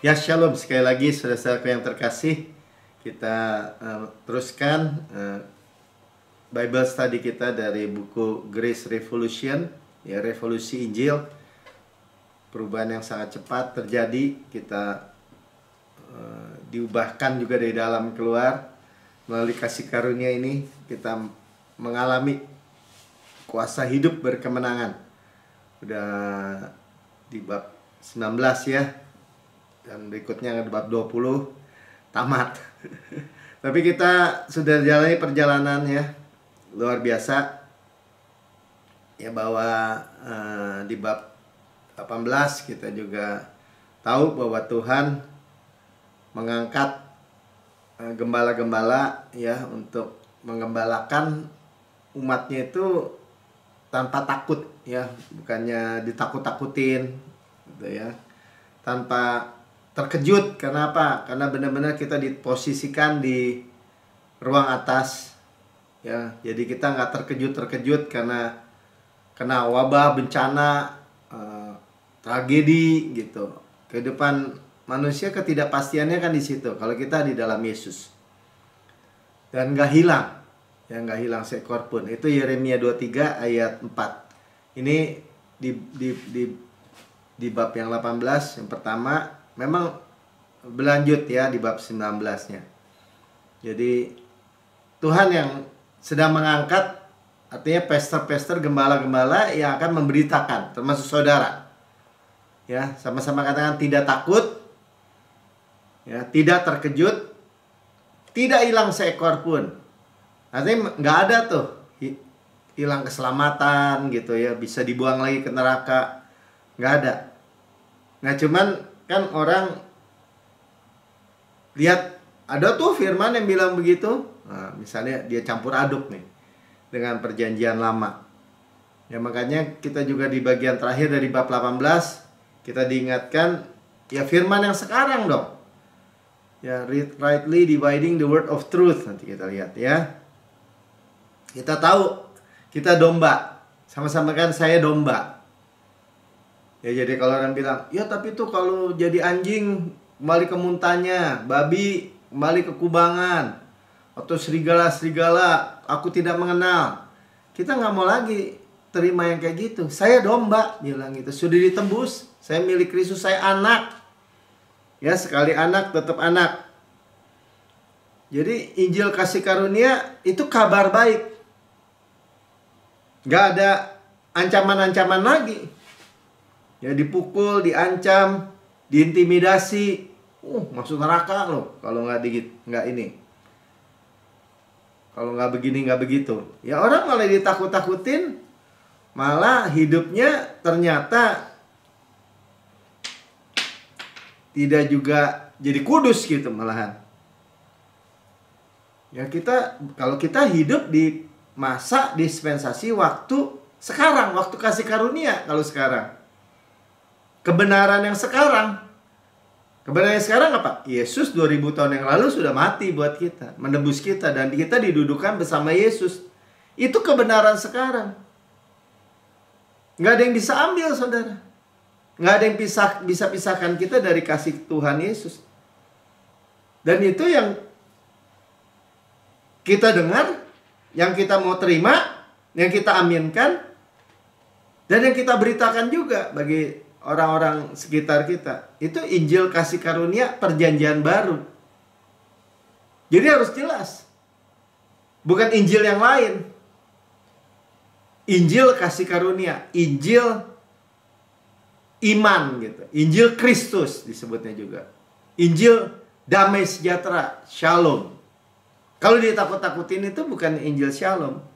Ya, shalom sekali lagi saudara-saudaraku yang terkasih. Kita teruskan Bible study kita dari buku Grace Revolution, ya, revolusi Injil. Perubahan yang sangat cepat terjadi, kita diubahkan juga dari dalam keluar. Melalui kasih karunia ini kita mengalami kuasa hidup berkemenangan. Udah di bab 19 ya. Dan berikutnya bab 20 tamat. Tapi kita sudah jalani perjalanan ya, luar biasa ya, bahwa di bab 18 kita juga tahu bahwa Tuhan mengangkat gembala-gembala ya untuk mengembalakan umatnya itu tanpa takut ya, bukannya ditakut-takutin gitu ya, tanpa terkejut. Karena apa? Karena benar-benar kita diposisikan di ruang atas ya. Jadi kita nggak terkejut karena kena wabah, bencana, tragedi gitu. Kehidupan manusia ketidakpastiannya kan di situ. Kalau kita di dalam Yesus dan nggak hilang ya, nggak hilang seekor pun. Itu Yeremia 23 ayat 4. Ini di bab yang 18 yang pertama. Memang berlanjut ya di bab 19-nya. Jadi Tuhan yang sedang mengangkat, artinya pester-pester, gembala-gembala yang akan memberitakan, termasuk saudara. Ya, sama-sama katakan tidak takut, ya, tidak terkejut, tidak hilang seekor pun. Artinya nggak ada tuh hilang keselamatan gitu ya, bisa dibuang lagi ke neraka. Nggak ada. Nah, cuman kan orang lihat ada tuh firman yang bilang begitu. Nah, misalnya dia campur aduk nih dengan perjanjian lama. Ya, makanya kita juga di bagian terakhir dari bab 18 kita diingatkan ya firman yang sekarang dong. Ya, rightly dividing the word of truth. Nanti kita lihat ya. Kita tahu kita domba. Sama-sama kan saya domba. Ya, jadi kalau orang bilang, ya tapi tuh kalau jadi anjing kembali ke muntahnya, babi kembali ke kubangan, atau serigala aku tidak mengenal. Kita nggak mau lagi terima yang kayak gitu. Saya domba, bilang gitu. Sudah ditebus, saya milik Kristus, saya anak. Ya, sekali anak tetap anak. Jadi Injil kasih karunia itu kabar baik. Nggak ada ancaman-ancaman lagi. Ya, dipukul, diancam, diintimidasi, masuk neraka loh kalau nggak ini, kalau nggak begini nggak begitu. Ya, orang malah ditakut-takutin, malah hidupnya ternyata tidak juga jadi kudus gitu malahan. Ya, kalau kita hidup di masa dispensasi waktu sekarang, waktu kasih karunia kalau sekarang. Kebenaran yang sekarang. Kebenaran yang sekarang apa? Yesus 2000 tahun yang lalu sudah mati buat kita, menebus kita, dan kita didudukan bersama Yesus. Itu kebenaran sekarang. Nggak ada yang bisa ambil, saudara. Nggak ada yang bisa pisahkan kita dari kasih Tuhan Yesus. Dan itu yang kita dengar, yang kita mau terima, yang kita aminkan, dan yang kita beritakan juga bagi orang-orang sekitar kita. Itu Injil kasih karunia perjanjian baru. Jadi harus jelas. Bukan Injil yang lain. Injil kasih karunia, Injil iman gitu. Injil Kristus disebutnya juga. Injil damai sejahtera, Shalom. Kalau dia takut-takutin itu bukan Injil Shalom.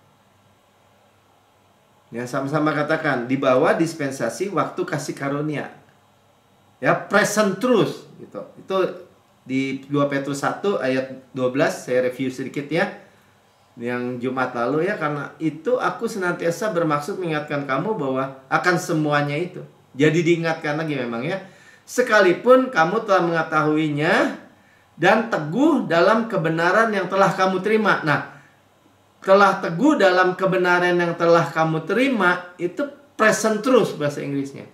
Ya, sama-sama katakan di bawah dispensasi waktu kasih karunia. Ya, present truth gitu. Itu di 2 Petrus 1 ayat 12, saya review sedikit ya. Yang Jumat lalu ya, karena itu aku senantiasa bermaksud mengingatkan kamu bahwa akan semuanya itu. Jadi diingatkan lagi memang ya. Sekalipun kamu telah mengetahuinya dan teguh dalam kebenaran yang telah kamu terima. Nah, telah teguh dalam kebenaran yang telah kamu terima, itu present truth bahasa Inggrisnya.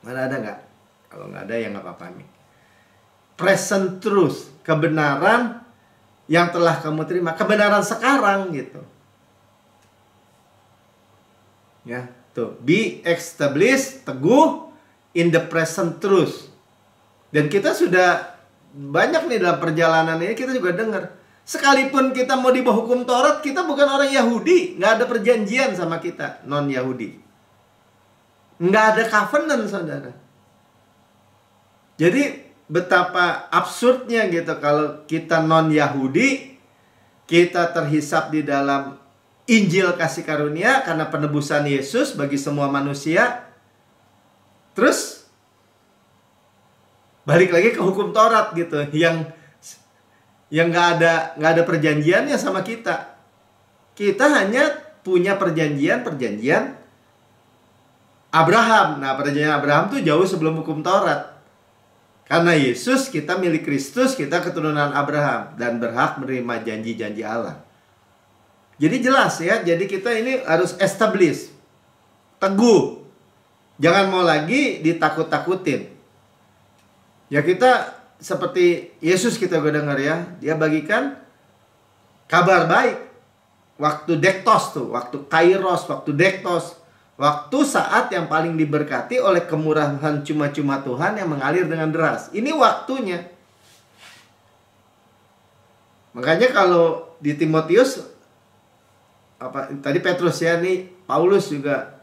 Mana ada nggak? Kalau nggak ada ya nggak apa-apa nih. Present truth, kebenaran yang telah kamu terima, kebenaran sekarang gitu. Ya, tuh, be established, teguh in the present truth. Dan kita sudah banyak nih dalam perjalanan ini kita juga dengar. Sekalipun kita mau di bawah hukum Taurat, kita bukan orang Yahudi, nggak ada perjanjian sama kita, non Yahudi. Nggak ada covenant, saudara. Jadi betapa absurdnya gitu kalau kita non-Yahudi, kita terhisap di dalam Injil kasih karunia karena penebusan Yesus bagi semua manusia. Terus balik lagi ke hukum Taurat gitu, yang nggak ada perjanjiannya sama kita. Kita hanya punya perjanjian Abraham. Nah, perjanjian Abraham tuh jauh sebelum hukum Taurat. Karena Yesus, kita milik Kristus, kita keturunan Abraham dan berhak menerima janji-janji Allah. Jadi jelas ya, jadi kita ini harus establish, teguh. Jangan mau lagi ditakut-takutin. Ya kita seperti Yesus kita juga dengar ya, dia bagikan kabar baik. Waktu dektos tuh, waktu kairos, waktu dektos. Waktu saat yang paling diberkati oleh kemurahan cuma-cuma Tuhan yang mengalir dengan deras. Ini waktunya. Makanya kalau di Timotius, tadi Petrus ya, nih Paulus juga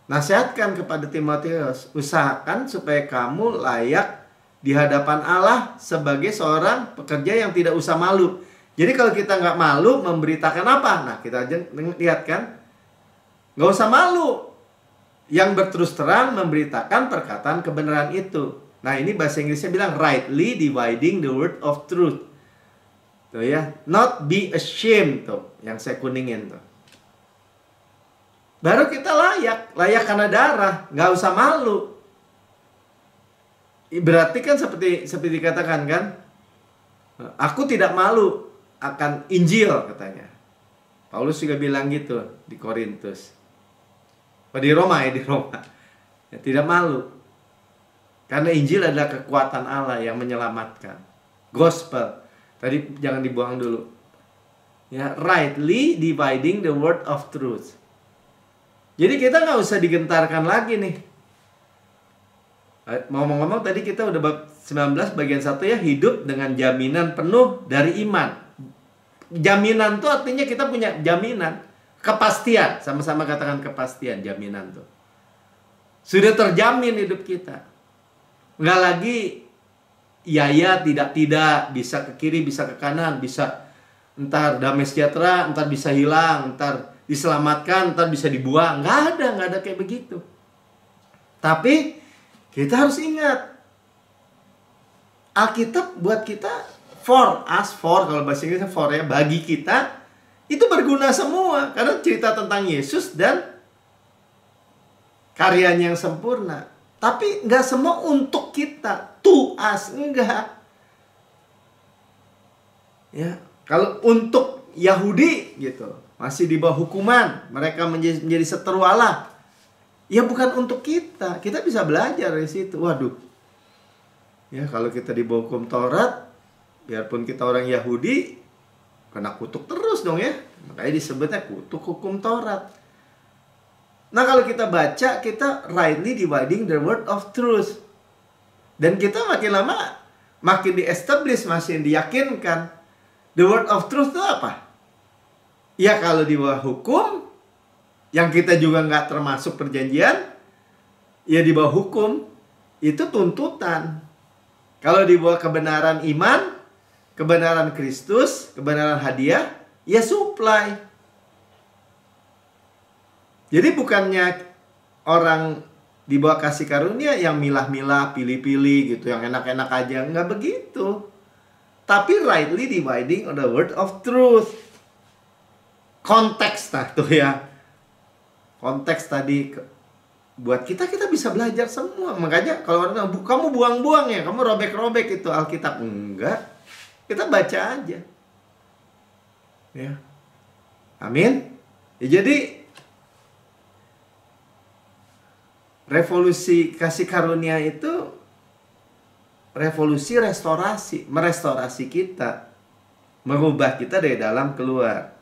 nasihatkan kepada Timotius, usahakan supaya kamu layak di hadapan Allah sebagai seorang pekerja yang tidak usah malu. Jadi kalau kita nggak malu memberitakan apa? Nah, kita lihat kan, nggak usah malu yang berterus terang memberitakan perkataan kebenaran itu. Nah, ini bahasa Inggrisnya bilang rightly dividing the word of truth. Tuh ya, not be ashamed tuh, yang saya kuningin tuh. Baru kita layak karena darah, nggak usah malu. Berarti kan seperti dikatakan kan, aku tidak malu akan Injil katanya. Paulus juga bilang gitu di Korintus. Di Roma. Ya, tidak malu. Karena Injil adalah kekuatan Allah yang menyelamatkan. Gospel. Tadi jangan dibuang dulu. Ya, rightly dividing the word of truth. Jadi kita nggak usah digentarkan lagi nih. Ngomong-ngomong tadi kita udah bab 19 bagian 1 ya, hidup dengan jaminan penuh dari iman. Jaminan itu artinya kita punya jaminan. Kepastian, sama-sama katakan kepastian, jaminan tuh. Sudah terjamin hidup kita. Nggak lagi ya, tidak, bisa ke kiri, bisa ke kanan, bisa entar damai sejahtera, entar bisa hilang, entar diselamatkan, entar bisa dibuang. Nggak ada kayak begitu. Tapi kita harus ingat, Alkitab buat kita, for kalau bahasa Inggrisnya for ya, bagi kita, itu berguna semua. Karena cerita tentang Yesus dan karyanya yang sempurna. Tapi nggak semua untuk kita, to us, enggak. Ya, kalau untuk Yahudi gitu, masih di bawah hukuman, mereka menjadi seteru Allah. Ya bukan untuk kita. Kita bisa belajar dari situ. Waduh. Ya, kalau kita di bawah hukum Taurat, biarpun kita orang Yahudi, kena kutuk terus dong ya. Makanya disebutnya kutuk hukum Taurat. Nah, kalau kita baca, kita rightly dividing the word of truth. Dan kita makin lama makin di-establish, makin diyakinkan. The word of truth itu apa? Ya kalau di bawah hukum, yang kita juga nggak termasuk perjanjian, ya di bawah hukum, itu tuntutan. Kalau di bawah kebenaran iman, kebenaran Kristus, kebenaran hadiah, ya supply. Jadi bukannya orang di bawah kasih karunia yang milah-milah, pilih-pilih gitu, yang enak-enak aja. Nggak begitu. Tapi rightly dividing on the word of truth. Konteks, nah tuh ya. Konteks tadi buat kita bisa belajar semua. Makanya kalau orang bilang, kamu buang-buang ya, kamu robek-robek itu Alkitab. Enggak. Kita baca aja. Ya. Amin. Ya, jadi revolusi kasih karunia itu revolusi restorasi, merestorasi kita, mengubah kita dari dalam keluar.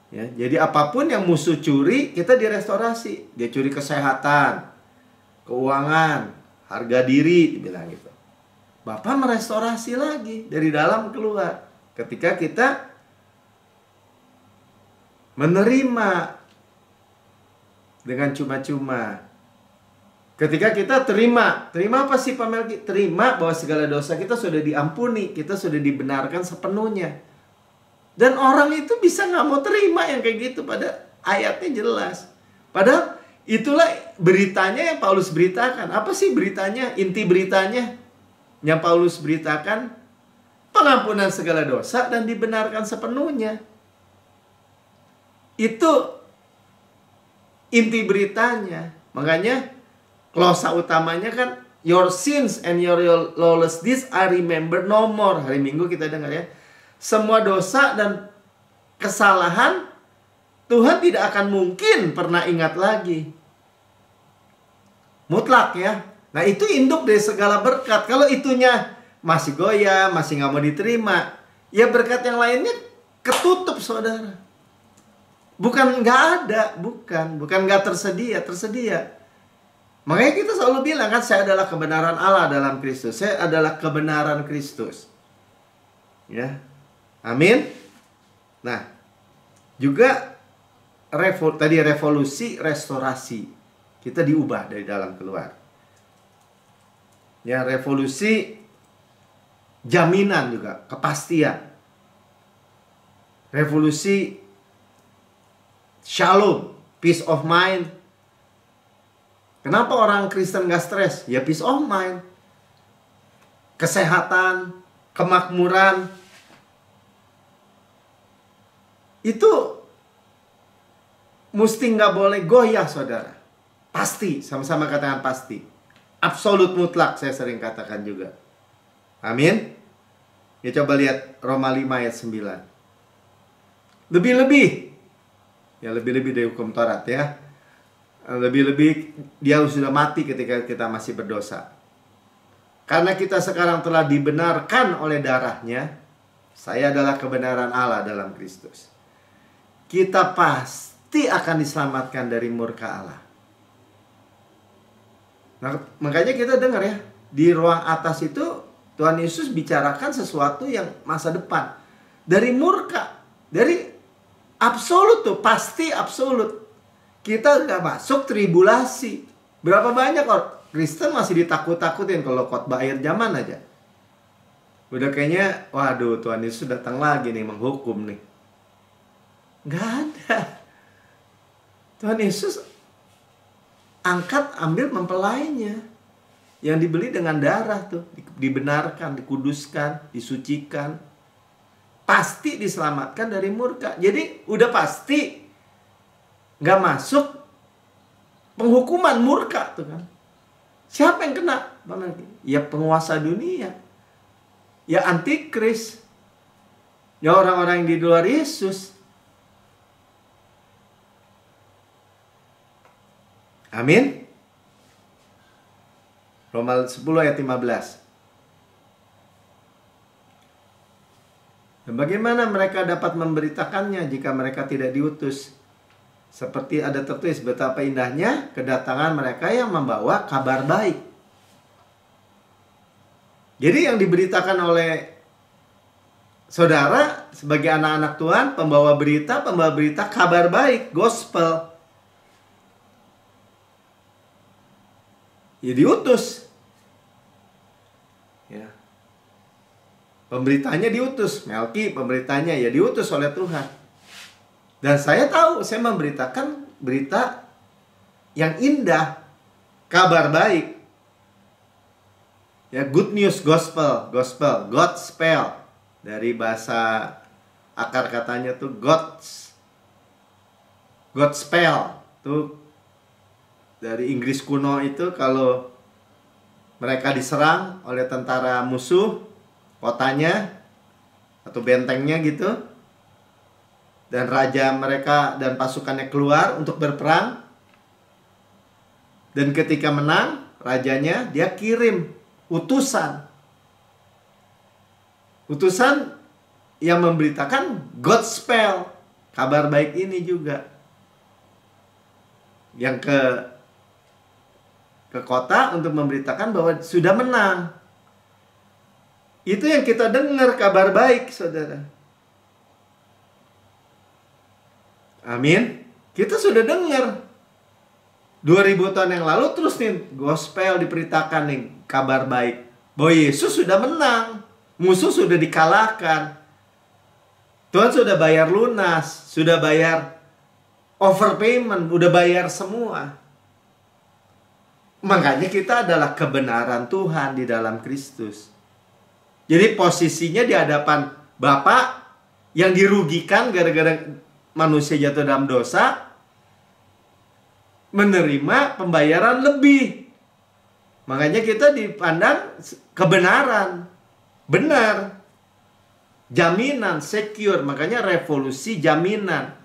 Ya, jadi apapun yang musuh curi, kita direstorasi. Dia curi kesehatan, keuangan, harga diri, dibilang gitu. Bapak merestorasi lagi dari dalam keluar. Ketika kita menerima dengan cuma-cuma. Ketika kita terima apa sih Pak Melki? Terima bahwa segala dosa kita sudah diampuni, kita sudah dibenarkan sepenuhnya. Dan orang itu bisa nggak mau terima yang kayak gitu, pada ayatnya jelas. Padahal itulah beritanya yang Paulus beritakan. Apa sih beritanya? Inti beritanya yang Paulus beritakan, pengampunan segala dosa dan dibenarkan sepenuhnya. Itu inti beritanya. Makanya klosa utamanya kan, your sins and your lawless deeds I remember no more. Hari Minggu kita dengar ya. Semua dosa dan kesalahan Tuhan tidak akan mungkin pernah ingat lagi. Mutlak ya. Nah itu induk dari segala berkat. Kalau itunya masih goyah, masih nggak mau diterima, ya berkat yang lainnya ketutup saudara. Bukan nggak ada, bukan nggak tersedia, tersedia. Makanya kita selalu bilang kan, saya adalah kebenaran Allah dalam Kristus. Saya adalah kebenaran Kristus. Ya. Amin. Nah, juga tadi revolusi, restorasi. Kita diubah dari dalam keluar. Ya, revolusi jaminan juga, kepastian. Revolusi shalom, peace of mind. Kenapa orang Kristen gak stres? Ya peace of mind. Kesehatan, kemakmuran. Itu mesti gak boleh goyah saudara. Pasti, sama-sama katakan pasti. Absolut mutlak saya sering katakan juga. Amin. Ya coba lihat Roma 5 ayat 9. Lebih-lebih. Ya lebih-lebih dari hukum Taurat ya. Lebih-lebih dia sudah mati ketika kita masih berdosa. Karena kita sekarang telah dibenarkan oleh darahnya, saya adalah kebenaran Allah dalam Kristus. Kita pasti akan diselamatkan dari murka Allah. Nah, makanya kita dengar ya, di ruang atas itu Tuhan Yesus bicarakan sesuatu yang masa depan. Dari murka, dari absolut tuh, pasti absolut. Kita nggak masuk tribulasi. Berapa banyak orang Kristen masih ditakut-takutin kalau khotbah akhir zaman aja. Udah kayaknya, waduh Tuhan Yesus datang lagi nih menghukum nih. Nggak ada. Tuhan Yesus angkat, ambil mempelainya. Yang dibeli dengan darah tuh. Dibenarkan, dikuduskan, disucikan. Pasti diselamatkan dari murka. Jadi udah pasti nggak masuk penghukuman murka tuh kan. Siapa yang kena? Ya penguasa dunia. Ya antikris. Ya orang-orang yang di luar Yesus. Amin. Roma 10 ayat 15. Dan bagaimana mereka dapat memberitakannya jika mereka tidak diutus? Seperti ada tertulis, betapa indahnya kedatangan mereka yang membawa kabar baik. Jadi yang diberitakan oleh saudara sebagai anak-anak Tuhan, pembawa berita kabar baik, gospel. Ya diutus. Ya. Pemberitanya diutus, Melki pemberitanya ya diutus oleh Tuhan. Dan saya tahu, saya memberitakan berita yang indah, kabar baik. Ya, good news, gospel, gospel dari bahasa akar katanya tuh Godspell. Tuh dari Inggris kuno itu kalau mereka diserang oleh tentara musuh, kotanya atau bentengnya gitu, dan raja mereka dan pasukannya keluar untuk berperang, Dan ketika menang, rajanya dia kirim utusan. Utusan yang memberitakan gospel, kabar baik ini juga. Yang ke kota untuk memberitakan bahwa sudah menang. Itu yang kita dengar, kabar baik, saudara. Amin. Kita sudah dengar 2000 tahun yang lalu, terus nih gospel diberitakan nih, kabar baik bahwa Yesus sudah menang, musuh sudah dikalahkan, Tuhan sudah bayar lunas, sudah bayar overpayment, udah bayar semua. Makanya kita adalah kebenaran Tuhan di dalam Kristus. Jadi posisinya di hadapan Bapa yang dirugikan gara-gara manusia jatuh dalam dosa, menerima pembayaran lebih. Makanya kita dipandang kebenaran, benar, jaminan, secure. Makanya revolusi jaminan.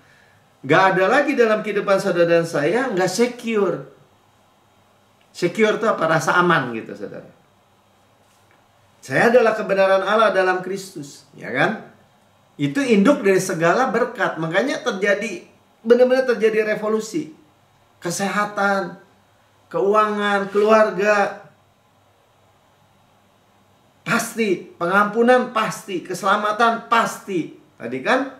Gak ada lagi dalam kehidupan saudara dan saya gak secure. Secure itu apa? Rasa aman gitu, saudara. Saya adalah kebenaran Allah dalam Kristus, ya kan? Itu induk dari segala berkat. Makanya terjadi, benar-benar terjadi revolusi. Kesehatan, keuangan, keluarga, pasti. Pengampunan pasti. Keselamatan pasti. Tadi kan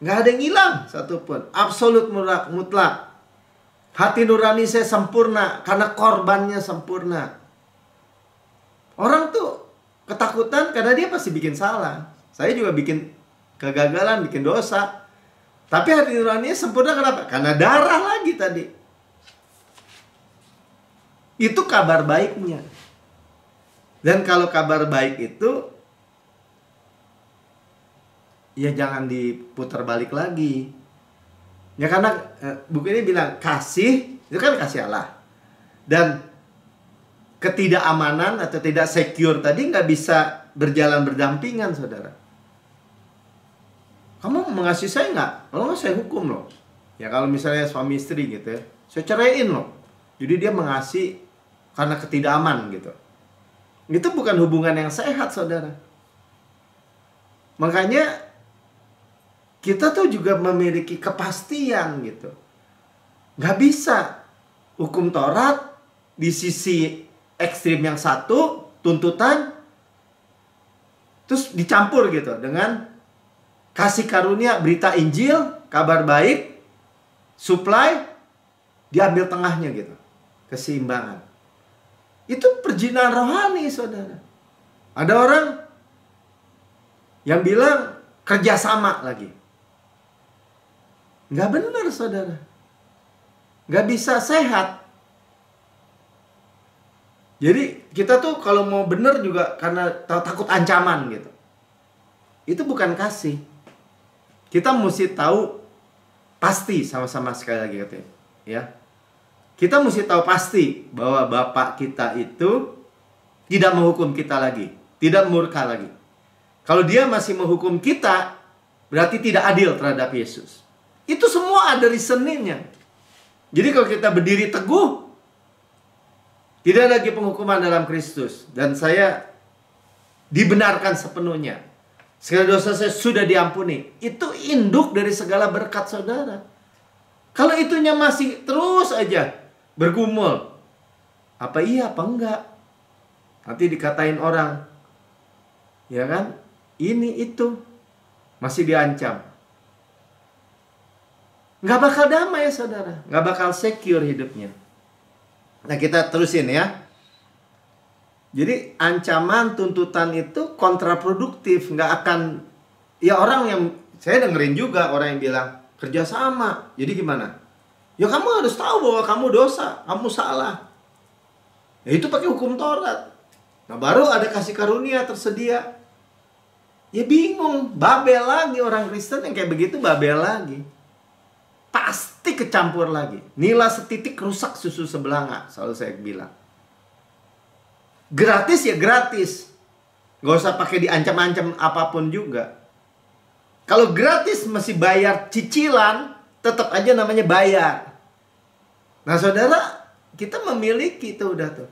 nggak ada yang hilang satupun. Absolut mutlak. Hati nurani saya sempurna karena korbannya sempurna. Orang tuh ketakutan karena dia pasti bikin salah. Saya juga bikin kegagalan, bikin dosa. Tapi hati nuraninya sempurna kenapa? Karena darah lagi tadi. Itu kabar baiknya. Dan kalau kabar baik itu, ya jangan diputar balik lagi. Ya karena buku ini bilang kasih, itu kan kasih Allah. Dan ketidakamanan atau tidak secure tadi nggak bisa berjalan berdampingan, saudara. Kamu mengasihi saya nggak? Kalau nggak, saya hukum loh. Ya kalau misalnya suami istri gitu ya, saya ceraiin loh. Jadi dia mengasihi karena ketidakaman gitu. Itu bukan hubungan yang sehat, saudara. Makanya kita tuh juga memiliki kepastian gitu. Nggak bisa hukum Taurat di sisi ekstrim yang satu, tuntutan, terus dicampur gitu dengan kasih karunia, berita Injil, kabar baik, supply, diambil tengahnya gitu. Keseimbangan. Itu perjinahan rohani, saudara. Ada orang yang bilang kerjasama lagi. Nggak benar, saudara. Nggak bisa sehat. Jadi kita tuh kalau mau benar juga karena takut ancaman gitu. Itu bukan kasih. Kita mesti tahu pasti, sama-sama sekali lagi katanya, ya. Kita mesti tahu pasti bahwa Bapak kita itu tidak menghukum kita lagi, tidak murka lagi. Kalau dia masih menghukum kita, berarti tidak adil terhadap Yesus. Itu semua ada reasoningnya. Jadi kalau kita berdiri teguh, tidak lagi penghukuman dalam Kristus. Dan saya dibenarkan sepenuhnya. Segala dosa saya sudah diampuni. Itu induk dari segala berkat, saudara. Kalau itunya masih terus aja bergumul, apa iya apa enggak, nanti dikatain orang, ya kan, ini itu, masih diancam. Nggak bakal damai, saudara. Nggak bakal secure hidupnya. Nah, kita terusin ya. Jadi ancaman, tuntutan itu kontraproduktif. Nggak akan, ya orang yang, saya dengerin juga orang yang bilang kerjasama. Jadi gimana? Ya kamu harus tahu bahwa kamu dosa, kamu salah. Ya itu pakai hukum Taurat. Nah baru ada kasih karunia tersedia. Ya bingung, babel lagi orang Kristen yang kayak begitu, babel lagi. Pasti kecampur lagi. Nila setitik rusak susu sebelanga, selalu saya bilang. Gratis ya gratis. Gak usah pakai diancam-ancam apapun juga. Kalau gratis masih bayar cicilan, tetap aja namanya bayar. Nah saudara, kita memiliki itu udah tuh.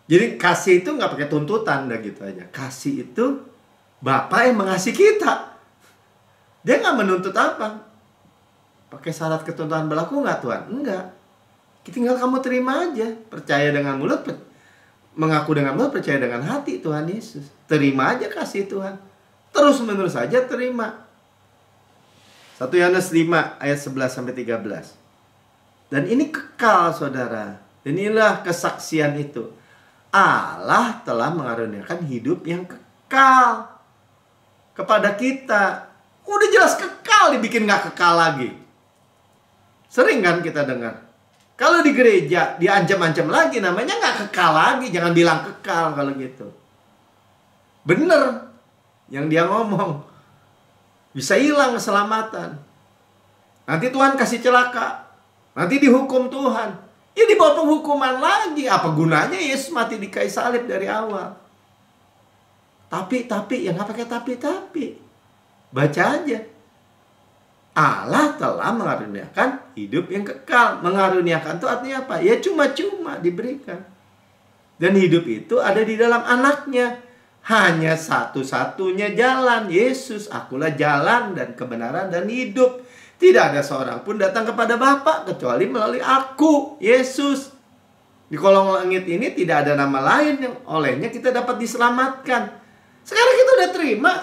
Jadi kasih itu nggak pakai tuntutan, udah gitu aja. Kasih itu Bapa yang mengasihi kita. Dia nggak menuntut apa. Pakai syarat ketuntutan berlaku nggak Tuhan? Enggak. Tinggal kamu terima aja. Percaya dengan mulut, mengaku dengan mulut, percaya dengan hati Tuhan Yesus. Terima aja kasih Tuhan. Terus menerus saja terima. 1 Yohanes 5 ayat 11-13. Dan ini kekal saudara. Dan inilah kesaksian itu. Allah telah mengaruniakan hidup yang kekal kepada kita. Udah jelas kekal, dibikin gak kekal lagi. Sering kan kita dengar. Kalau di gereja diancam-ancam lagi, namanya gak kekal lagi. Jangan bilang kekal kalau gitu. Bener yang dia ngomong. Bisa hilang keselamatan. Nanti Tuhan kasih celaka. Nanti dihukum Tuhan. Ya dibawa penghukuman lagi. Apa gunanya Yesus mati di kayu salib dari awal? Tapi, yang apa pakai tapi. Baca aja. Allah telah mengaruniakan hidup yang kekal. Mengaruniakan itu artinya apa? Ya cuma-cuma diberikan. Dan hidup itu ada di dalam anaknya. Hanya satu-satunya jalan, Yesus. Akulah jalan dan kebenaran dan hidup. Tidak ada seorang pun datang kepada Bapa kecuali melalui aku, Yesus. Di kolong langit ini tidak ada nama lain yang olehnya kita dapat diselamatkan. Sekarang kita udah terima.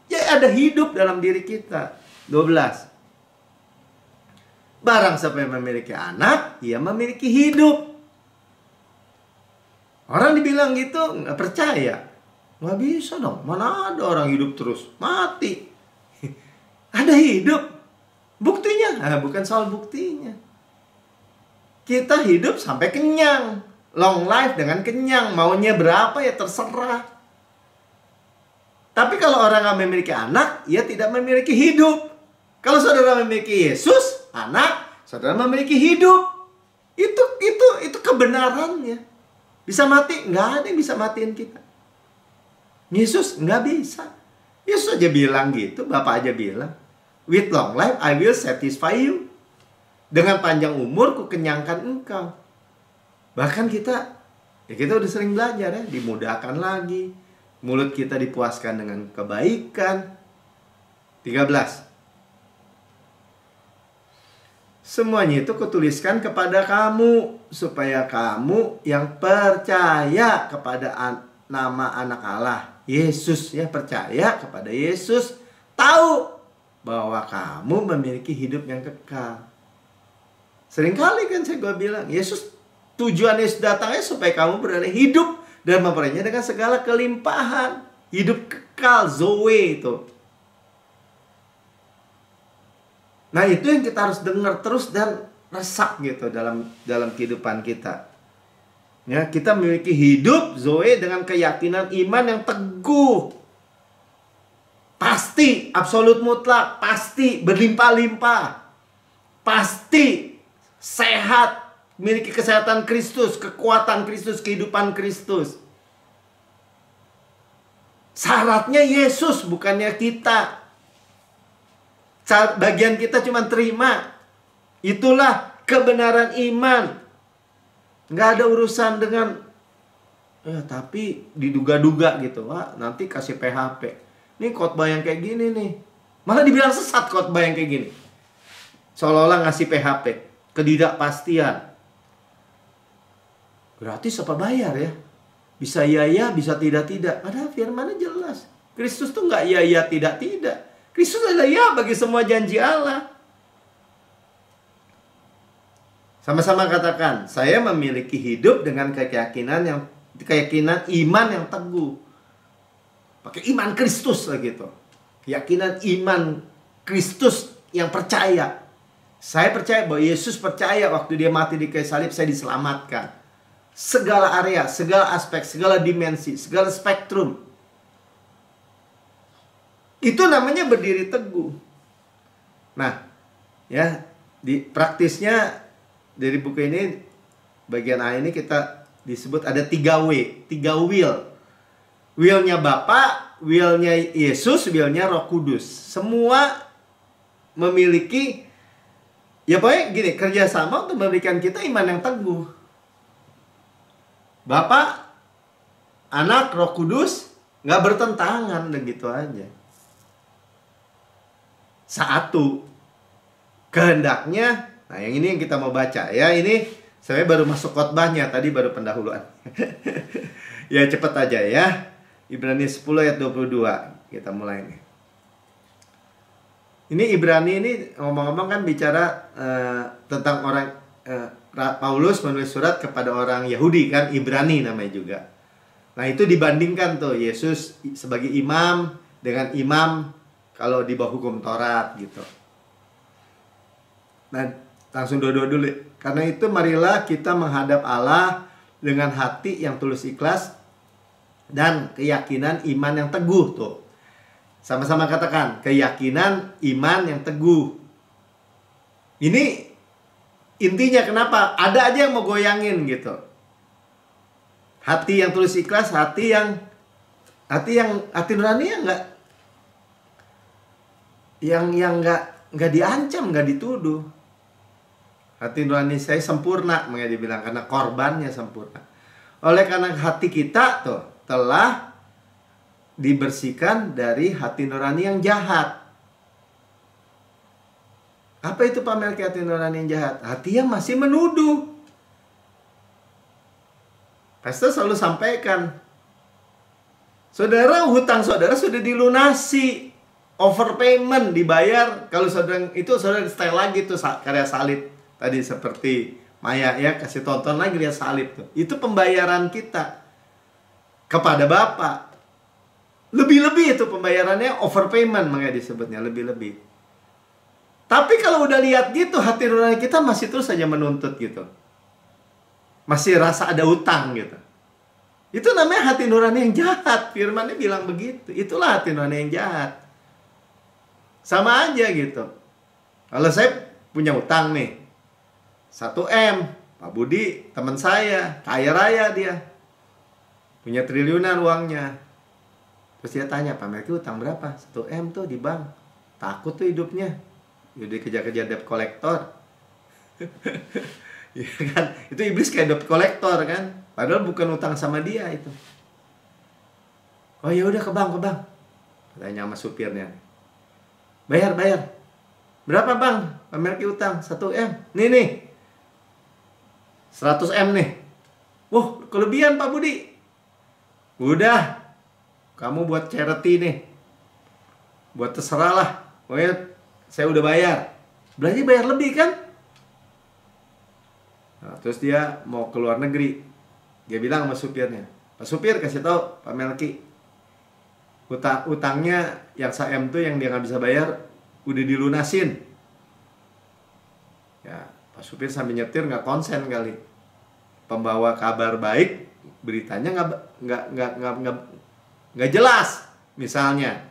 Ya ada hidup dalam diri kita. 12. Barang siapa yang memiliki anak, ia memiliki hidup. Orang dibilang gitu nggak percaya. Nggak bisa dong, mana ada orang hidup terus, mati. Ada hidup. Buktinya, bukan soal buktinya. Kita hidup sampai kenyang. Long life dengan kenyang. Maunya berapa ya terserah. Tapi kalau orang nggak memiliki anak, ia tidak memiliki hidup. Kalau saudara memiliki Yesus, anak, saudara memiliki hidup. Itu kebenarannya. Bisa mati? Nggak ada yang bisa matiin kita. Yesus nggak bisa. Yesus aja bilang gitu, Bapak aja bilang, with long life I will satisfy you. Dengan panjang umur ku kenyangkan engkau. Bahkan kita udah sering belajar ya, dimudahkan lagi. Mulut kita dipuaskan dengan kebaikan. 13. Semuanya itu kutuliskan kepada kamu, supaya kamu yang percaya kepada nama anak Allah, Yesus, ya, percaya kepada Yesus, tahu bahwa kamu memiliki hidup yang kekal. Seringkali kan gue bilang, Yesus, tujuan Yesus datangnya supaya kamu beroleh hidup dan memperolehnya dengan segala kelimpahan. Hidup kekal, Zoe itu. Nah, itu yang kita harus dengar terus dan resap gitu dalam kehidupan kita. Ya, kita memiliki hidup Zoe dengan keyakinan iman yang teguh. Pasti, absolut mutlak, pasti berlimpah-limpah. Pasti sehat, memiliki kesehatan Kristus, kekuatan Kristus, kehidupan Kristus. Syaratnya Yesus, bukannya kita. Bagian kita cuma terima. Itulah kebenaran iman. Nggak ada urusan dengan tapi diduga-duga gitu. Wah, nanti kasih PHP. Ini khotbah yang kayak gini nih. Malah dibilang sesat khotbah yang kayak gini. Seolah-olah ngasih PHP. Ketidakpastian. Gratis apa bayar ya? Bisa iya, bisa tidak. Padahal firmannya jelas. Kristus tuh nggak iya, tidak. Kristus adalah ya bagi semua janji Allah. Sama-sama katakan, saya memiliki hidup dengan keyakinan iman yang teguh. Pakai iman Kristus lah gitu. Keyakinan iman Kristus yang percaya. Saya percaya bahwa Yesus percaya waktu dia mati di kayu salib saya diselamatkan. Segala area, segala aspek, segala dimensi, segala spektrum. Itu namanya berdiri teguh. Nah, ya, di praktisnya dari buku ini, bagian A ini kita disebut ada 3 W, 3 will. Willnya Bapa, willnya Yesus, willnya Roh Kudus. Semua memiliki Ya pokoknya gini, kerjasama untuk memberikan kita iman yang teguh. Bapa, Anak, Roh Kudus nggak bertentangan, dan gitu aja. Satu kehendaknya. Nah, yang ini yang kita mau baca ya. Ini saya baru masuk khotbahnya, tadi baru pendahuluan. Ya cepet aja ya. Ibrani 10 ayat 22. Kita mulai nih. Ini Ibrani ini ngomong-ngomong kan bicara tentang orang Paulus menulis surat kepada orang Yahudi kan, Ibrani namanya juga. Nah, itu dibandingkan tuh Yesus sebagai imam dengan imam kalau di bawah hukum Taurat gitu. Nah, langsung dua-dua dulu. Karena itu marilah kita menghadap Allah dengan hati yang tulus ikhlas dan keyakinan iman yang teguh tuh. Sama-sama katakan, keyakinan iman yang teguh. Ini intinya kenapa? Ada aja yang mau goyangin gitu. Hati yang tulus ikhlas, hati nurani yang nggak diancam, nggak dituduh. Hati nurani saya sempurna, makanya dibilang karena korbannya sempurna. Oleh karena hati kita tuh telah dibersihkan dari hati nurani yang jahat. Apa itu Pak Melki, hati nurani yang jahat? Hati yang masih menuduh. Pastor selalu sampaikan, saudara, hutang saudara sudah dilunasi, overpayment dibayar. Kalau saudara itu, saudara style lagi tuh karya salib tadi seperti Maya ya, kasih tonton lagi lihat salib tuh. Itu pembayaran kita kepada Bapa. Lebih-lebih itu pembayarannya, overpayment makanya disebutnya lebih-lebih. Tapi kalau udah lihat gitu, hati nurani kita masih terus saja menuntut gitu. Masih rasa ada utang gitu. Itu namanya hati nurani yang jahat. Firman-nya bilang begitu. Itulah hati nurani yang jahat. Sama aja gitu. Kalau saya punya utang nih 1M, Pak Budi teman saya, kaya raya dia, punya triliunan uangnya. Terus dia tanya, Pak Melki utang berapa? 1M tuh di bank. Takut tuh hidupnya. Jadi kejar-kejar debt collector. Ya kan? Itu iblis kayak debt collector kan. Padahal bukan utang sama dia itu. Oh ya udah ke bank. Tanya sama supirnya. Bayar. Berapa bang? Pak Melki utang 1M. Nih. 100M nih. Wah, kelebihan Pak Budi. Udah. Kamu buat charity nih. Buat terserah lah. Pokoknya saya udah bayar. Berarti bayar lebih kan? Nah, terus dia mau ke luar negeri. Dia bilang sama supirnya, Pak supir kasih tahu Pak Melki, utangnya yang 1M tuh yang dia nggak bisa bayar udah dilunasin. Ya, Pak supir sambil nyetir nggak konsen kali. Pembawa kabar baik, beritanya nggak jelas. Misalnya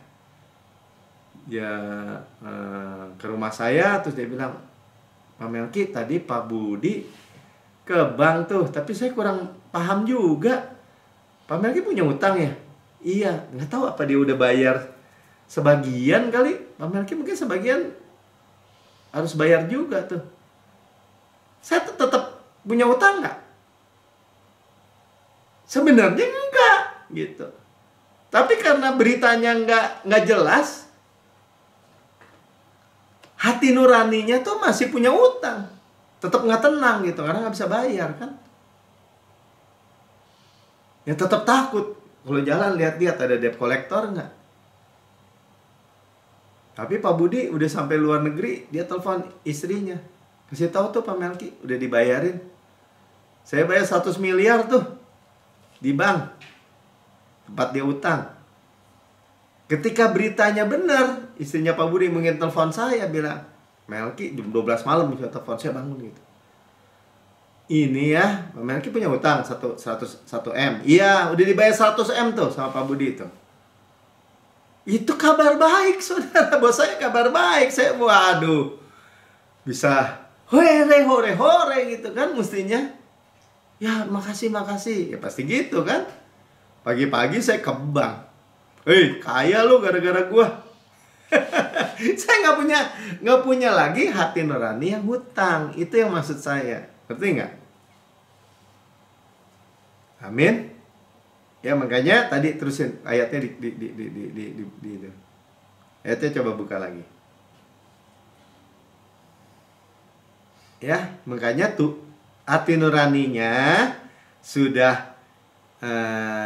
dia ke rumah saya, terus dia bilang, Pak Melki tadi Pak Budi ke bank tuh, tapi saya kurang paham juga. Pak Melki punya utang ya? Iya, nggak tahu apa dia udah bayar sebagian kali. Pak Melki mungkin sebagian harus bayar juga tuh. Saya tetap punya utang nggak? Sebenarnya enggak gitu. Tapi karena beritanya nggak jelas, hati nuraninya tuh masih punya utang. Tetap nggak tenang gitu, karena nggak bisa bayar kan. Ya tetap takut. Kalau jalan lihat-lihat ada debt collector nggak. Tapi Pak Budi udah sampai luar negeri, dia telepon istrinya. Kasih tahu tuh Pak Melki, udah dibayarin. Saya bayar 100 miliar tuh di bank. Tempat dia utang. Ketika beritanya benar, istrinya Pak Budi mungkin telepon saya bilang, Melki jam 12 malam bisa telepon saya, bangun gitu. Ini ya, Pak Melki punya utang 1M. Iya, udah dibayar 100M tuh sama Pak Budi itu. Itu kabar baik, saudara. Buat saya kabar baik. Saya, waduh, bisa hore gitu kan mestinya. Ya, makasih. Ya pasti gitu kan. Pagi-pagi saya ke bank. Hei, kaya lu gara-gara gua. Saya nggak punya lagi hati nurani yang hutang. Itu yang maksud saya. Ngerti nggak? Amin. Ya makanya tadi terusin ayatnya di itu. Ayatnya coba buka lagi. Ya, makanya tuh hati nuraninya sudah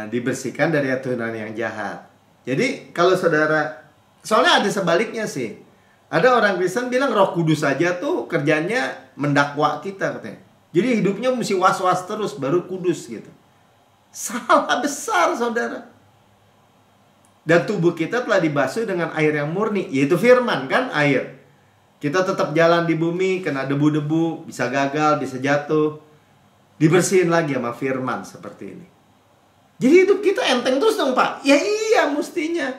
dibersihkan dari hati nurani yang jahat. Jadi kalau saudara, soalnya ada sebaliknya sih. Ada orang Kristen bilang Roh Kudus saja tuh kerjanya mendakwa kita katanya. Jadi hidupnya mesti was-was terus baru kudus gitu. Salah besar saudara. Dan tubuh kita telah dibasuh dengan air yang murni, yaitu firman kan, air. Kita tetap jalan di bumi, kena debu-debu, bisa gagal, bisa jatuh. Dibersihin lagi sama firman seperti ini. Jadi hidup kita enteng terus dong Pak. Ya iya mestinya.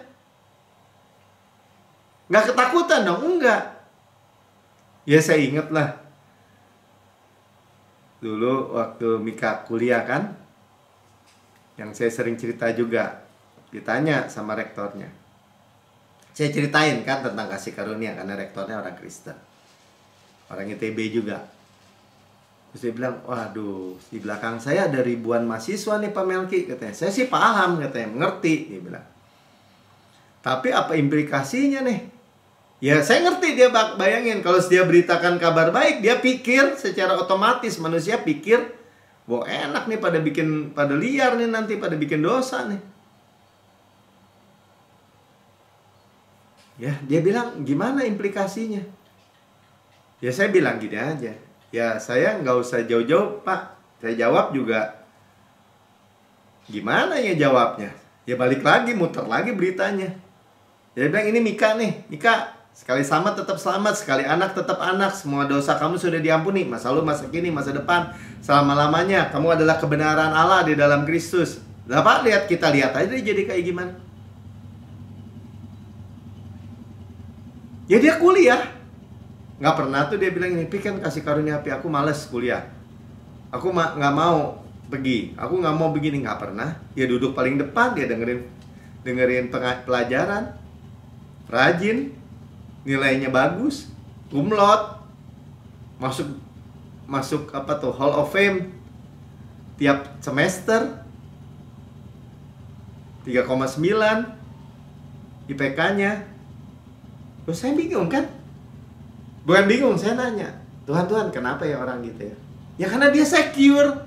Nggak ketakutan dong, enggak. Ya saya ingat lah. Dulu waktu Mika kuliah kan, yang saya sering cerita juga, ditanya sama rektornya. Saya ceritain kan tentang kasih karunia, karena rektornya orang Kristen, orang ITB juga. Terus dia bilang, waduh, di belakang saya ada ribuan mahasiswa nih Pak Melki, katanya. Saya sih paham, katanya, mengerti, dia bilang. Tapi apa implikasinya nih? Ya saya ngerti, dia bayangin kalau dia beritakan kabar baik, dia pikir secara otomatis, manusia pikir, wah enak nih pada liar nih nanti, pada bikin dosa nih. Ya, dia bilang gimana implikasinya? Ya saya bilang gini aja. Ya saya nggak usah jauh-jauh Pak. Saya jawab juga. Gimana ya jawabnya? Ya balik lagi, muter lagi beritanya. Dia bilang ini Mika nih. Mika, sekali selamat tetap selamat, sekali anak tetap anak. Semua dosa kamu sudah diampuni. Masa lalu, masa kini, masa depan, selama-lamanya. Kamu adalah kebenaran Allah di dalam Kristus. Lah Pak, kita lihat aja dia jadi kayak gimana. Ya dia kuliah. Nggak pernah tuh dia bilang ini, Pi kan kasih karunia api, aku males kuliah. Aku nggak mau pergi. Aku nggak mau begini, nggak pernah. Dia duduk paling depan, dia dengerin pelajaran. Rajin, nilainya bagus, cum laude, masuk apa tuh Hall of Fame tiap semester, 3,9 IPK-nya. Terus saya bingung kan? Bukan bingung, saya nanya, Tuhan kenapa ya orang gitu ya? Ya karena dia secure.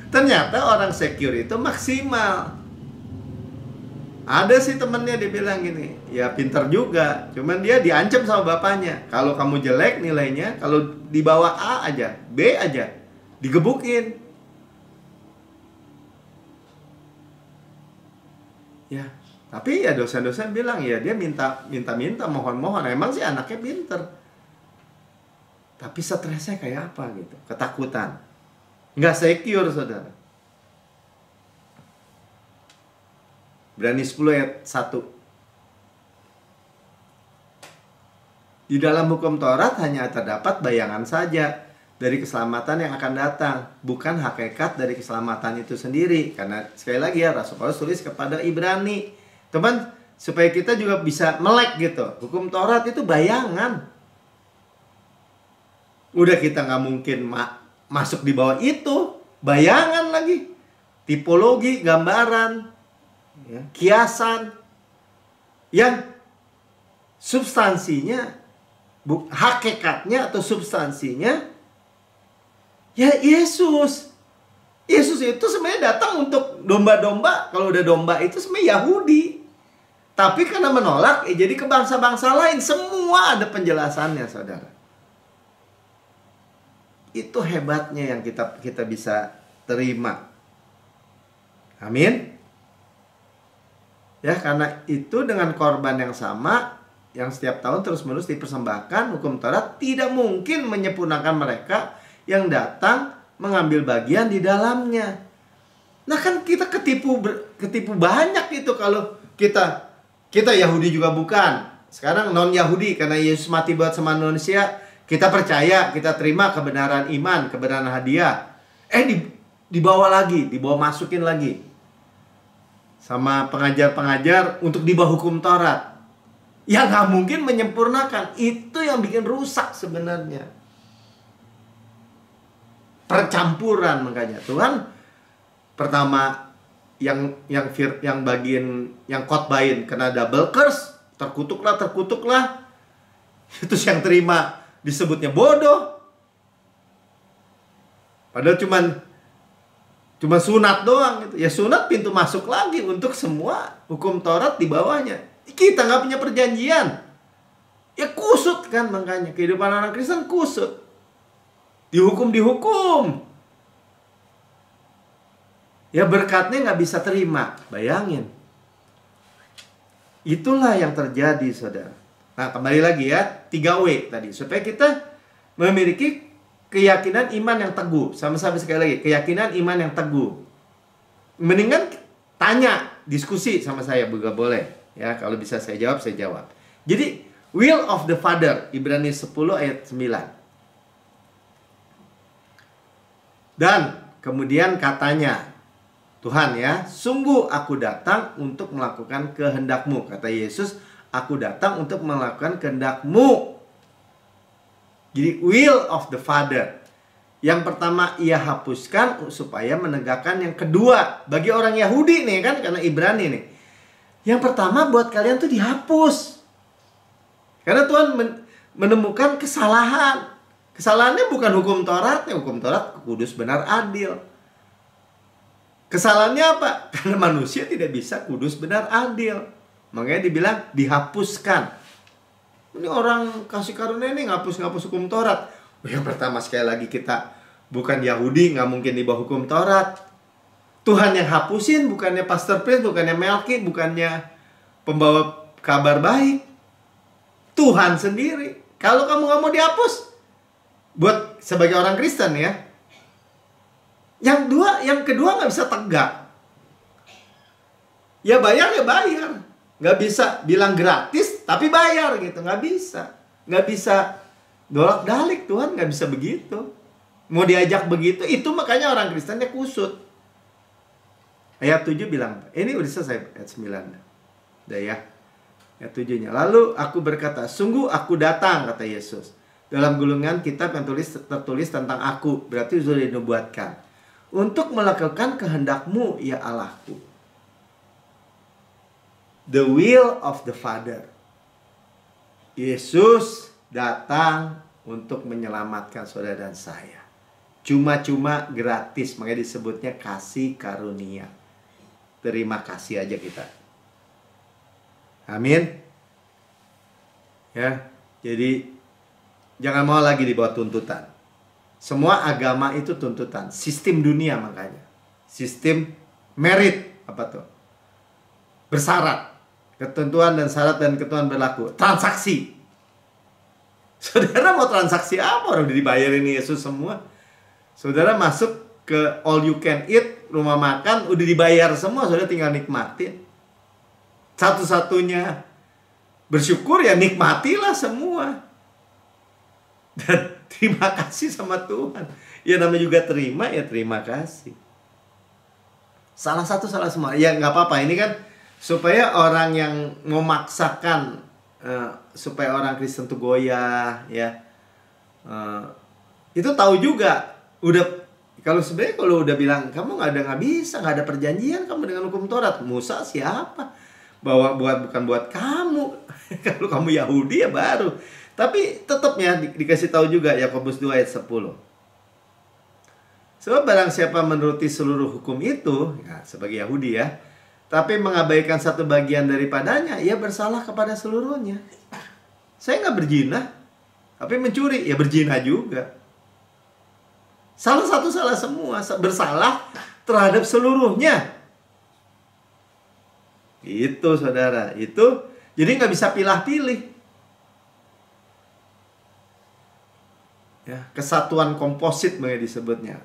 Ternyata orang secure itu maksimal. Ada sih temennya dia bilang gini, ya pinter juga, cuman dia diancam sama bapaknya. Kalau kamu jelek nilainya, kalau di bawah A aja, B aja, digebukin. Ya, tapi ya dosen-dosen bilang ya dia minta, mohon-mohon. Emang sih anaknya pinter, tapi stresnya kayak apa gitu, ketakutan, nggak secure saudara. Ibrani 10 ayat 1. Di dalam hukum Taurat hanya terdapat bayangan saja dari keselamatan yang akan datang, bukan hakikat dari keselamatan itu sendiri. Karena sekali lagi ya, Rasul Paulus tulis kepada Ibrani, teman, supaya kita juga bisa melek gitu. Hukum Taurat itu bayangan. Udah kita nggak mungkin masuk di bawah itu, bayangan lagi, tipologi, gambaran, ya, kiasan yang substansinya, hakikatnya atau substansinya ya Yesus. Yesus itu sebenarnya datang untuk domba-domba. Kalau udah domba itu sebenarnya Yahudi, tapi karena menolak jadi ke bangsa-bangsa lain. Semua ada penjelasannya saudara. Itu hebatnya yang kita bisa terima. Amin. Ya, karena itu dengan korban yang sama, yang setiap tahun terus-menerus dipersembahkan, hukum Taurat tidak mungkin menyempurnakan mereka yang datang mengambil bagian di dalamnya. Nah kan kita ketipu banyak itu kalau kita Yahudi juga bukan. Sekarang non-Yahudi, karena Yesus mati buat semua manusia, kita percaya, kita terima kebenaran iman, kebenaran hadiah. Dibawa masukin lagi. sama pengajar-pengajar untuk di bawah hukum Taurat. Ya nggak mungkin menyempurnakan. Itu yang bikin rusak sebenarnya. Percampuran, makanya Tuhan pertama yang bagian yang khotbahin kena double curse, terkutuklah. Terus yang terima disebutnya bodoh. Padahal cuma sunat doang gitu. Ya sunat pintu masuk lagi untuk semua hukum Taurat di bawahnya. Kita nggak punya perjanjian. Ya kusut kan, makanya kehidupan orang Kristen kusut. Dihukum. Ya berkatnya nggak bisa terima. Bayangin. Itulah yang terjadi, saudara. Nah, kembali lagi ya, 3W tadi. Supaya kita memiliki keyakinan iman yang teguh. Sama-sama sekali lagi, keyakinan iman yang teguh. Mendingan tanya, diskusi sama saya juga boleh. Ya, kalau bisa saya jawab, saya jawab. Jadi, will of the Father, Ibrani 10 ayat 9. Dan kemudian katanya, Tuhan ya, sungguh aku datang untuk melakukan kehendak-Mu. Kata Yesus, aku datang untuk melakukan kehendak-Mu. Jadi will of the Father. Yang pertama ia hapuskan supaya menegakkan yang kedua. Bagi orang Yahudi nih kan, karena Ibrani nih. Yang pertama buat kalian tuh dihapus. Karena Tuhan menemukan kesalahan. Kesalahannya bukan hukum Tauratnya. Hukum Taurat kudus, benar, adil. Kesalahannya apa? Karena manusia tidak bisa kudus, benar, adil. Makanya dibilang dihapuskan. Ini orang kasih karunia ini ngapus hukum Taurat. Yang pertama sekali lagi kita bukan Yahudi, nggak mungkin di bawah hukum Taurat. Tuhan yang hapusin, bukannya Pastor Prince, bukannya Melki, bukannya pembawa kabar baik. Tuhan sendiri. Kalau kamu nggak mau dihapus, buat sebagai orang Kristen ya, yang kedua nggak bisa tegak. Ya bayar. Nggak bisa bilang gratis tapi bayar gitu. Nggak bisa dolak-dalik. Tuhan nggak bisa begitu. Mau diajak begitu, itu makanya orang Kristennya kusut. Ayat 7 bilang, ini udah selesai ayat 9. Udah ya. Ayat 7-nya. Lalu aku berkata, sungguh aku datang, kata Yesus. Dalam gulungan kitab yang tertulis tentang aku. Berarti sudah dinubuatkan. Untuk melakukan kehendak-Mu, ya Allahku. The will of the Father. Yesus datang untuk menyelamatkan saudara dan saya. Cuma-cuma gratis. Makanya disebutnya kasih karunia. Terima kasih aja kita. Amin. Ya, jadi jangan mau lagi di bawah tuntutan. Semua agama itu tuntutan. Sistem dunia makanya. Sistem merit. Apa tuh? Bersyarat. Ketentuan dan syarat dan ketentuan berlaku. Transaksi. Saudara mau transaksi apa? Orang udah dibayarin Yesus semua. Saudara masuk ke all you can eat, rumah makan, udah dibayar semua. Saudara tinggal nikmatin. Satu-satunya bersyukur ya nikmatilah semua. Dan terima kasih sama Tuhan. Ya namanya juga terima, ya terima kasih. Salah semua. Ya nggak apa-apa. Ini kan supaya orang yang memaksakan supaya orang Kristen tuh goyah, ya. Itu tahu juga. Kalau udah bilang kamu nggak bisa, nggak ada perjanjian kamu dengan hukum Taurat. Musa siapa? Bukan buat kamu. Kalau kamu Yahudi ya baru. Tapi tetapnya dikasih tahu juga Yakobus 2 ayat 10. Sebab barang siapa menuruti seluruh hukum itu, ya, sebagai Yahudi ya, tapi mengabaikan satu bagian daripadanya, ia bersalah kepada seluruhnya. Saya nggak berzina, tapi mencuri, ya berzina juga. Salah semua, bersalah terhadap seluruhnya. Itu saudara, itu jadi nggak bisa pilih-pilih. Ya, kesatuan komposit disebutnya.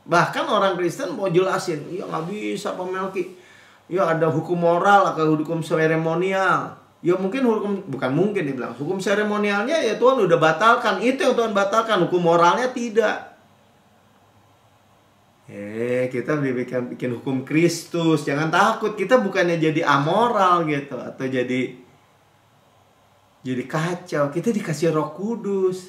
Bahkan orang Kristen mau jelasin, ya nggak bisa Pak Melki. Ya ada hukum moral atau hukum seremonial. Ya mungkin bukan mungkin dibilang. Hukum seremonialnya ya Tuhan udah batalkan. Itu yang Tuhan batalkan. Hukum moralnya tidak. Kita bikin hukum Kristus. Jangan takut, kita bukannya jadi amoral gitu atau jadi kacau. Kita dikasih Roh Kudus,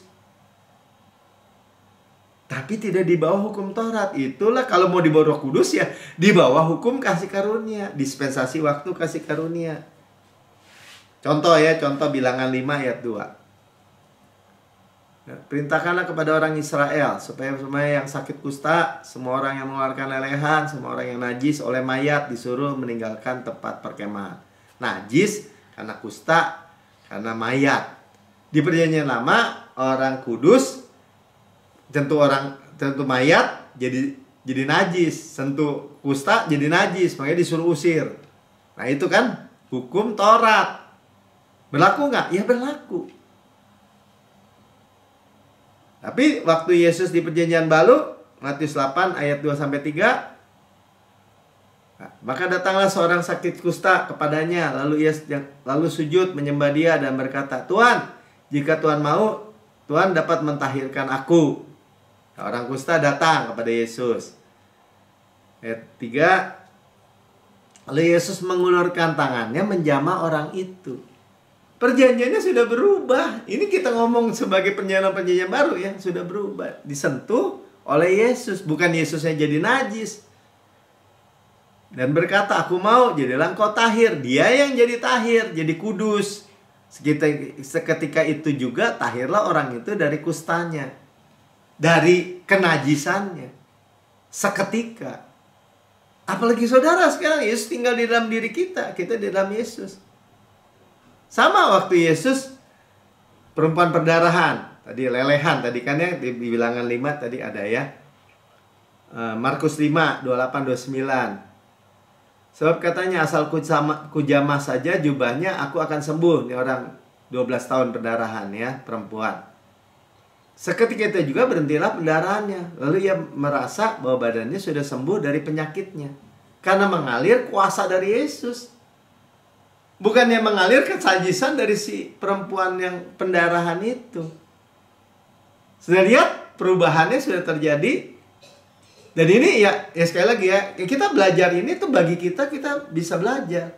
tapi tidak di bawah hukum Taurat. Itulah kalau mau di bawah Roh Kudus ya di bawah hukum kasih karunia, dispensasi waktu kasih karunia. Contoh Bilangan 5 ayat 2. Perintahkanlah kepada orang Israel supaya semua yang sakit kusta, semua orang yang mengeluarkan lelehan, semua orang yang najis oleh mayat disuruh meninggalkan tempat perkemahan. Najis karena kusta, karena mayat. Di Perjanjian Lama orang kudus sentuh mayat jadi najis, sentuh kusta jadi najis, makanya disuruh usir. Nah itu kan hukum Taurat. Berlaku nggak? Ya berlaku. Tapi waktu Yesus di Perjanjian Baru, Matius 8 ayat 2-3, maka datanglah seorang sakit kusta kepadanya, lalu sujud menyembah dia dan berkata, Tuhan, jika Tuhan mau, Tuhan dapat mentahirkan aku. Nah, orang kusta datang kepada Yesus. Ayat 3, lalu Yesus mengulurkan tangannya menjamah orang itu. Perjanjiannya sudah berubah. Ini kita ngomong sebagai perjanjian baru ya, sudah berubah. Disentuh oleh Yesus, bukan Yesusnya jadi najis. Dan berkata, aku mau, jadilah engkau tahir. Dia yang jadi tahir, jadi kudus. Seketika itu juga tahirlah orang itu dari kustanya, dari kenajisannya. Seketika. Apalagi saudara sekarang, Yesus tinggal di dalam diri kita. Kita di dalam Yesus. Sama waktu Yesus perempuan perdarahan, tadi lelehan, tadi kan ya di Bilangan 5 tadi ada ya. Markus 5, 28-29. Sebab katanya asal kujamah saja jubahnya aku akan sembuh. Ini orang 12 tahun perdarahan ya, perempuan. Seketika itu juga berhentilah pendarahannya. Lalu ia merasa bahwa badannya sudah sembuh dari penyakitnya. Karena mengalir kuasa dari Yesus. Bukannya mengalir kesajisan dari si perempuan yang pendarahan itu. Sudah lihat perubahannya sudah terjadi. Dan ini ya sekali lagi ya, kita belajar ini tuh bagi kita bisa belajar.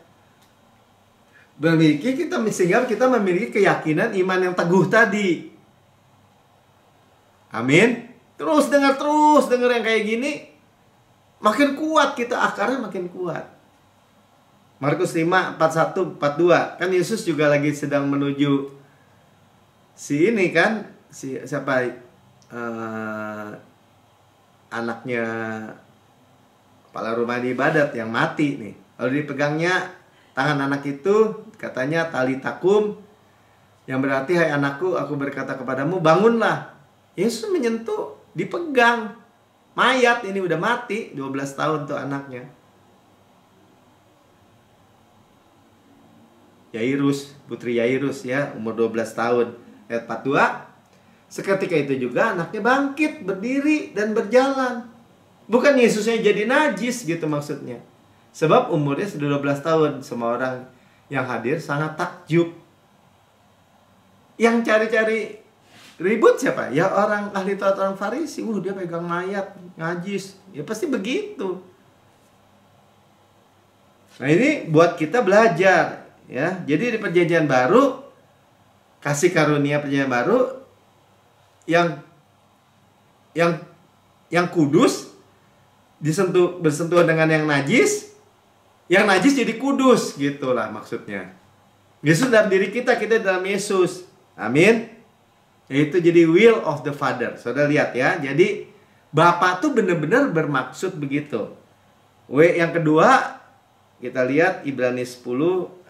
Sehingga kita memiliki keyakinan iman yang teguh tadi. Amin. Terus dengar yang kayak gini, makin kuat kita, akarnya makin kuat. Markus 5, 41, 42. Kan Yesus juga lagi sedang menuju anaknya kepala rumah ibadat yang mati nih. Lalu dipegangnya tangan anak itu, katanya talitakum, yang berarti hai anakku, aku berkata kepadamu, bangunlah. Yesus menyentuh, dipegang. Mayat ini udah mati, 12 tahun tuh anaknya. Yairus, putri Yairus ya, umur 12 tahun. Ayat 42. Seketika itu juga anaknya bangkit, berdiri dan berjalan. Bukan Yesusnya jadi najis gitu maksudnya. Sebab umurnya sudah 12 tahun. Semua orang yang hadir sangat takjub. Yang cari-cari ribut siapa? Ya orang ahli Taurat, orang Farisi. Dia pegang mayat, najis. Ya pasti begitu. Nah ini buat kita belajar. Ya, jadi di Perjanjian Baru, kasih karunia Perjanjian Baru yang kudus bersentuhan dengan yang najis jadi kudus, gitulah maksudnya. Yesus dalam diri kita dalam Yesus. Amin. Itu jadi will of the Father. Saudara lihat ya. Jadi Bapa tuh benar-benar bermaksud begitu. Yang kedua, kita lihat Ibrani 10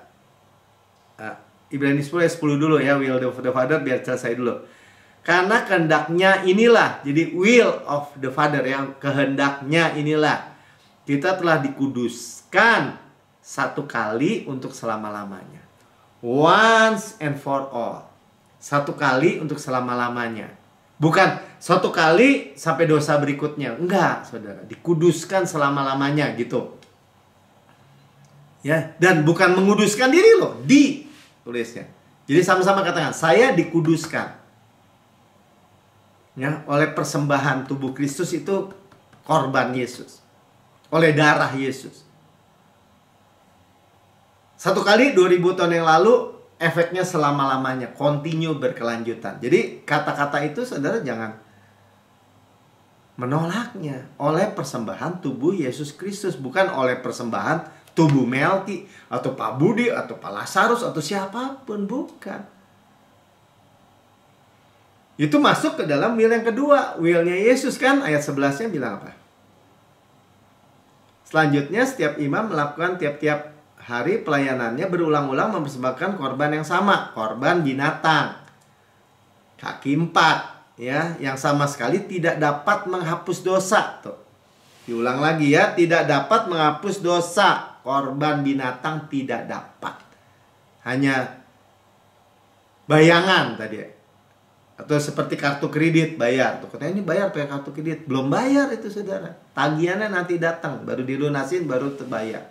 ayat 10 dulu ya, will of the Father, biar selesai dulu. Karena kehendaknya inilah, jadi will of the Father, yang kehendaknya inilah, kita telah dikuduskan satu kali untuk selama-lamanya. Once and for all. Satu kali untuk selama-lamanya. Bukan satu kali sampai dosa berikutnya. Enggak, saudara. Dikuduskan selama-lamanya gitu. Ya, dan bukan menguduskan diri loh, tulisnya. Jadi sama-sama katakan, saya dikuduskan. Ya, oleh persembahan tubuh Kristus itu korban Yesus, oleh darah Yesus. Satu kali 2000 tahun yang lalu, efeknya selama-lamanya, continue, berkelanjutan. Jadi kata-kata itu saudara jangan menolaknya. Oleh persembahan tubuh Yesus Kristus, bukan oleh persembahan tubuh Melki atau Pak Budi atau Pak Lazarus atau siapapun, bukan. Itu masuk ke dalam will yang kedua, willnya Yesus kan, ayat 11-nya bilang apa? Selanjutnya setiap imam melakukan tiap-tiap hari pelayanannya berulang-ulang mempersembahkan korban yang sama, korban binatang. Kaki 4, ya, yang sama sekali tidak dapat menghapus dosa. Tuh. Diulang lagi ya, tidak dapat menghapus dosa. Korban binatang tidak dapat. Hanya bayangan tadi. Atau seperti kartu kredit bayar. Tuh, katanya ini bayar pakai kartu kredit. Belum bayar itu saudara. Tagihannya nanti datang, baru dilunasin, baru terbayar.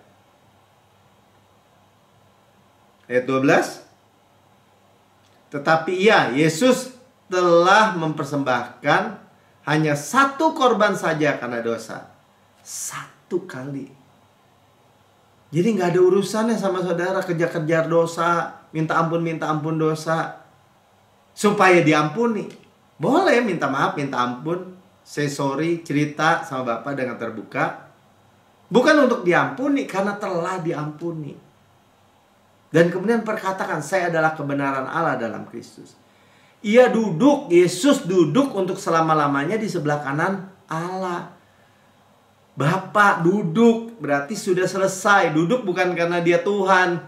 Ayat 12. Tetapi Yesus telah mempersembahkan hanya satu korban saja karena dosa. Satu kali. Jadi nggak ada urusannya sama saudara kejar-kejar dosa, minta ampun dosa, supaya diampuni. Boleh minta maaf, minta ampun, say sorry, cerita sama Bapak dengan terbuka. Bukan untuk diampuni, karena telah diampuni. Dan kemudian perkatakan, saya adalah kebenaran Allah dalam Kristus. Yesus duduk untuk selama-lamanya di sebelah kanan Allah. Bapak duduk, berarti sudah selesai. Duduk bukan karena dia Tuhan.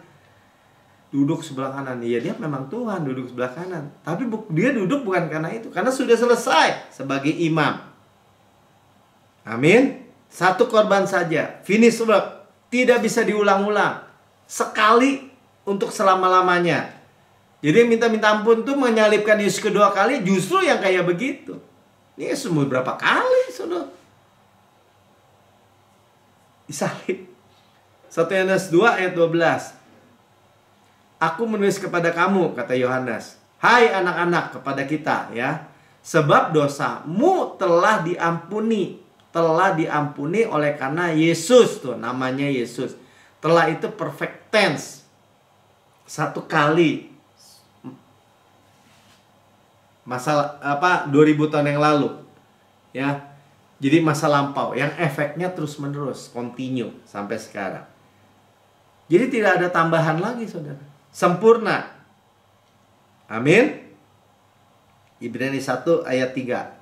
Duduk sebelah kanan. Iya, dia memang Tuhan, duduk sebelah kanan. Tapi dia duduk bukan karena itu. Karena sudah selesai sebagai imam. Amin. Satu korban saja. Finish work. Tidak bisa diulang-ulang. Sekali untuk selama-lamanya. Jadi minta ampun tuh menyalibkan Yesus kedua kali, justru yang kayak begitu. Ini Yesus mau berapa kali saudara disalib? 1 Yohanes 2 ayat 12. Aku menulis kepada kamu, kata Yohanes, hai anak-anak, kepada kita ya, sebab dosamu telah diampuni. Telah diampuni oleh karena Yesus. Tuh namanya Yesus. Telah itu perfect tense. Satu kali. Masa 2000 tahun yang lalu. Ya. Jadi masa lampau yang efeknya terus-menerus, continue sampai sekarang. Jadi tidak ada tambahan lagi, saudara. Sempurna. Amin. Ibrani 1 ayat 3.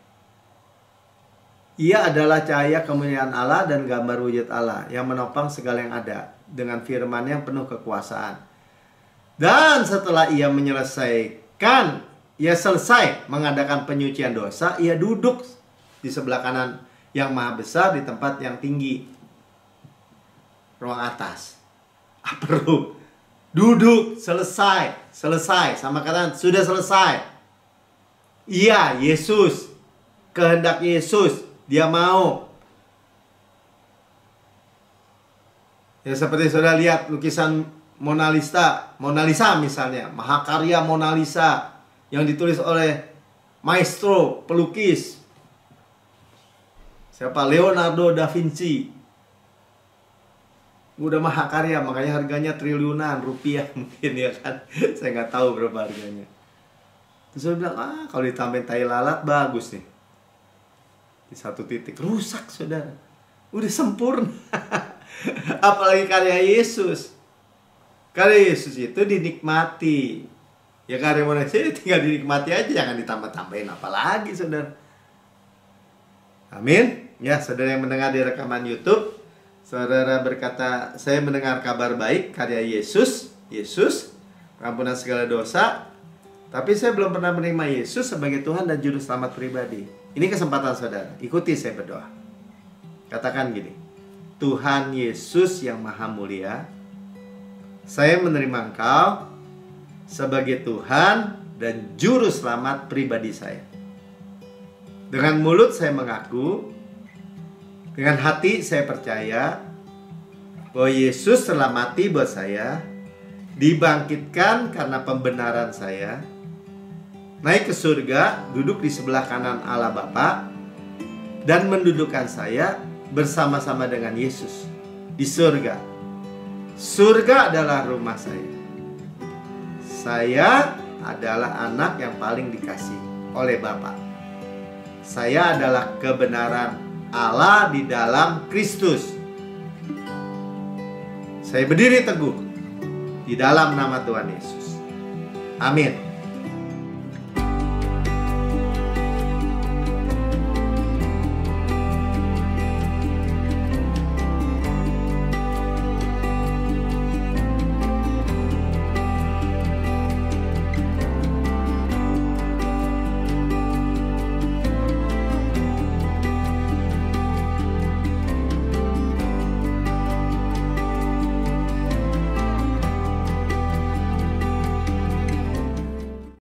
Ia adalah cahaya kemuliaan Allah dan gambar wujud Allah yang menopang segala yang ada dengan firman yang penuh kekuasaan. Dan setelah ia selesai mengadakan penyucian dosa, ia duduk di sebelah kanan yang maha besar di tempat yang tinggi, ruang atas. Perlu duduk, selesai sama kata sudah selesai. Iya, Yesus, kehendak Yesus, dia mau. Ya seperti saudara lihat lukisan Mona Lisa misalnya, mahakarya Mona Lisa yang ditulis oleh maestro pelukis siapa? Leonardo da Vinci. Udah mahakarya, makanya harganya triliunan rupiah mungkin ya kan. Saya nggak tahu berapa harganya. Terus saya bilang, kalau ditambahin tai lalat bagus nih. Di satu titik rusak saudara. Udah sempurna. Apalagi karya Yesus. Karya Yesus itu dinikmati. Ya karya manusia tinggal dinikmati aja, jangan ditambah-tambahin apalagi saudara. Amin. Ya saudara yang mendengar di rekaman YouTube, saudara berkata, saya mendengar kabar baik karya Yesus, pengampunan segala dosa. Tapi saya belum pernah menerima Yesus sebagai Tuhan dan Juru Selamat pribadi. Ini kesempatan saudara, ikuti saya berdoa. Katakan gini, Tuhan Yesus yang maha mulia, saya menerima Engkau sebagai Tuhan dan Juru Selamat pribadi saya. Dengan mulut saya mengaku, dengan hati saya percaya bahwa Yesus telah mati buat saya, dibangkitkan karena pembenaran saya, naik ke surga, duduk di sebelah kanan Allah Bapa, dan mendudukkan saya bersama-sama dengan Yesus di surga. Surga adalah rumah saya. Saya adalah anak yang paling dikasihi oleh Bapa. Saya adalah kebenaran Allah di dalam Kristus. Saya berdiri teguh di dalam nama Tuhan Yesus. Amin.